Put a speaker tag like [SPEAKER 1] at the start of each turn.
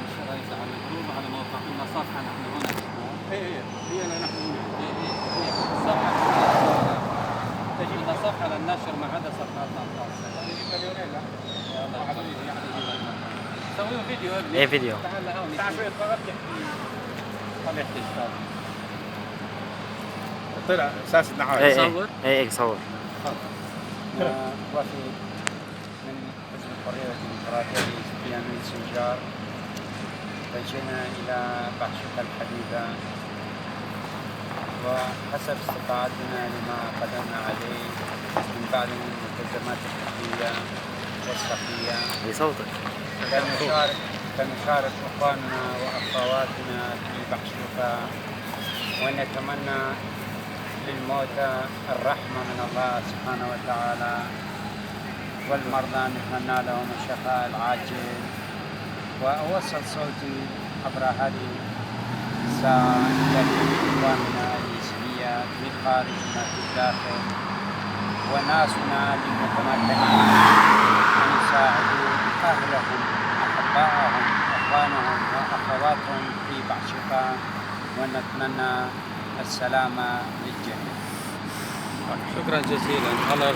[SPEAKER 1] الشرايط على الجروب على موقع قلنا صفحة نحن هنا اسمها هي نحن هنا هي الصفحة تجد لنا صفحة للنشر ما عدا صفحاتنا الخاصة. سوي فيديو يا ابني.
[SPEAKER 2] ايه فيديو؟
[SPEAKER 1] تعال لهون. تعال شوي اضغط يحكي. خلي يحكي استاذ. طلع اساس الدعاية.
[SPEAKER 2] صور؟ ايه صور.
[SPEAKER 1] وفي من حزب الحرية والديمقراطية لسفيان السنجار، فجئنا إلى بحشوكة الحديدة وحسب استطاعتنا لما قدرنا عليه من بعض الملتزمات الحقيقية والصحية
[SPEAKER 2] بصوتك.
[SPEAKER 1] كنشارك إخواننا وأخواتنا في بحشوكة، ونتمنى للموتى الرحمة من الله سبحانه وتعالى، والمرضى نتمنى لهم الشفاء العاجل. وأوصل صوتي عبر هذه الساعة إلى إخواننا الإسلامية في الخارج وفي الداخل، وناسنا للمتمكنين أن يساعدوا أهلهم أحبائهم أخوانهم وأخواتهم في بحشوكة، ونتمنى السلامة للجميع.
[SPEAKER 2] شكرا جزيلا.